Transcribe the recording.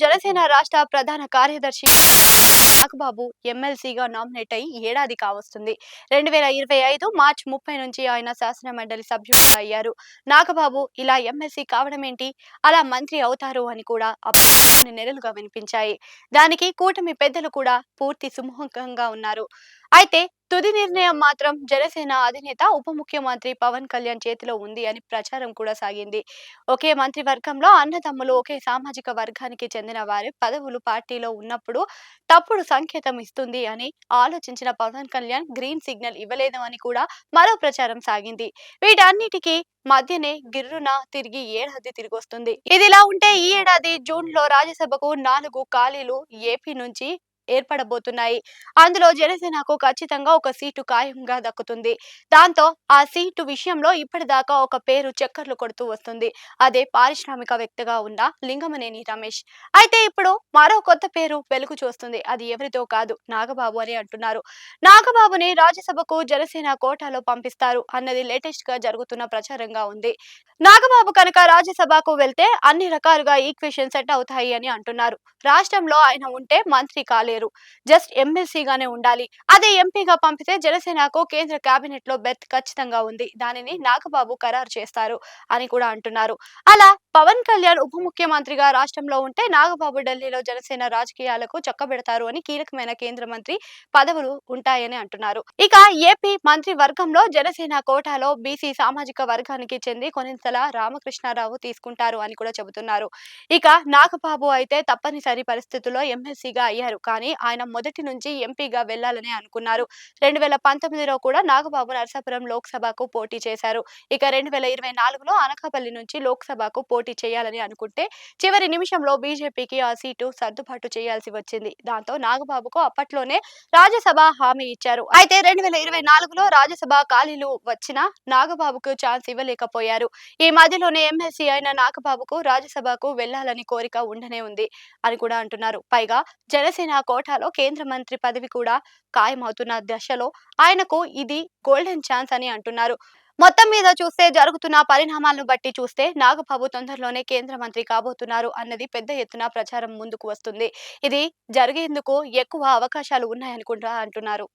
జనసేన రాష్ట్ర ప్రధాన కార్యదర్శి నాగబాబు ఎమ్మెల్సీగా నామినేట్ అయి ఏడాది కావస్తుంది. 2025 మార్చి 30 నుంచి ఆయన శాసన మండలి సభ్యుడిగా అయ్యారు. నాగబాబు ఇలా ఎమ్మెల్సీ కావడమేంటి, అలా మంత్రి అవుతారు అని కూడా కొన్ని నెలలుగా వినిపించాయి. దానికి కూటమి పెద్దలు కూడా పూర్తి సుముఖంగా ఉన్నారు. అయితే తుది నిర్ణయం మాత్రం జనసేన అధినేత ఉప ముఖ్యమంత్రి పవన్ కళ్యాణ్ చేతిలో ఉంది అని ప్రచారం కూడా సాగింది. ఒకే మంత్రివర్గంలో అన్నదమ్ములు ఒకే సామాజిక వర్గానికి చెందిన వారి పదవులు పార్టీలో ఉన్నప్పుడు తప్పుడు సంకేతం ఇస్తుంది అని ఆలోచించిన పవన్ కళ్యాణ్ గ్రీన్ సిగ్నల్ ఇవ్వలేదు అని కూడా మరో ప్రచారం సాగింది. వీటన్నిటికీ మధ్యనే గిర్రున తిరిగి ఏడాది తిరిగొస్తుంది. ఇదిలా ఉంటే ఈ ఏడాది జూన్ లో రాజ్యసభకు 4 ఖాళీలు ఏపీ నుంచి ఏర్పడబోతున్నాయి. అందులో జనసేనకు ఖచ్చితంగా ఒక సీటు ఖాయంగా దక్కుతుంది. దాంతో ఆ సీటు విషయంలో ఇప్పటిదాకా ఒక పేరు చక్కర్లు కొడుతూ వస్తుంది. అదే పారిశ్రామికవేత్తగా ఉన్న లింగమనేని రమేష్. అయితే ఇప్పుడు మరో కొత్త పేరు వెలుగు చూస్తుంది. అది ఎవరితో కాదు, నాగబాబు అని అంటున్నారు. నాగబాబుని రాజ్యసభకు జనసేన కోటాలో పంపిస్తారు అన్నది లేటెస్ట్ గా జరుగుతున్న ప్రచారంగా ఉంది. నాగబాబు కనుక రాజ్యసభకు వెళ్తే అన్ని రకాలుగా ఈక్వేషన్ సెట్ అవుతాయి అని అంటున్నారు. రాష్ట్రంలో ఆయన ఉంటే మంత్రి కాలేరు, జస్ట్ ఎమ్మెల్సీగానే ఉండాలి. అదే ఎంపీగా పంపితే జనసేనకు కేంద్ర కేబినెట్ లో బెర్త్ ఖచ్చితంగా ఉంది. దానిని నాగబాబు ఖరారు చేస్తారు అని కూడా అంటున్నారు. అలా పవన్ కళ్యాణ్ ఉప ముఖ్యమంత్రిగా రాష్ట్రంలో ఉంటే నాగబాబు ఢిల్లీలో జనసేన రాజకీయాలకు చక్కబెడతారు అని కీలకమైన కేంద్ర మంత్రి పదవులు ఉంటాయని అంటున్నారు. ఇక ఏపీ మంత్రి వర్గంలో జనసేన కోటాలో బీసీ సామాజిక వర్గానికి చెంది కొనితల రామకృష్ణారావు తీసుకుంటారు అని కూడా చెబుతున్నారు. ఇక నాగబాబు అయితే తప్పనిసరి పరిస్థితుల్లో ఎమ్మెల్సీగా అయ్యారు. కానీ ఆయన మొదటి నుంచి ఎంపీగా వెళ్లాలని అనుకున్నారు. 2019లో కూడా నాగబాబు నరసాపురం లోక్సభకు పోటీ చేశారు. ఇక 2024లో అనకాపల్లి నుంచి లోక్సభకు పోటీ చేయాలని అనుకుంటే చివరి నిమిషంలో బీజేపీకి ఆ సీటు సర్దుబాటు చేయాల్సి వచ్చింది. దాంతో నాగబాబుకు అప్పట్లోనే రాజ్యసభ హామీ ఇచ్చారు. అయితే 2024లో రాజ్యసభ ఖాళీలు వచ్చినా నాగబాబుకు ఛాన్స్ ఇవ్వలేకపోయారు. ఈ మధ్యలోనే ఎమ్మెల్సీ అయిన నాగబాబుకు రాజ్యసభకు వెళ్లాలని కోరిక ఉండనే ఉంది అని కూడా అంటున్నారు. పైగా జనసేన కోటాలో కేంద్ర మంత్రి పదవి కూడా ఖాయమవుతున్న దశలో ఆయనకు ఇది గోల్డెన్ ఛాన్స్ అని అంటున్నారు. మొత్తం మీద చూస్తే జరుగుతున్న పరిణామాలను బట్టి చూస్తే నాగబాబు తొందరలోనే కేంద్ర మంత్రి కాబోతున్నారు అన్నది పెద్ద ఎత్తున ప్రచారం ముందుకు వస్తుంది. ఇది జరిగేందుకు ఎక్కువ అవకాశాలు ఉన్నాయని కూడా అంటున్నారు.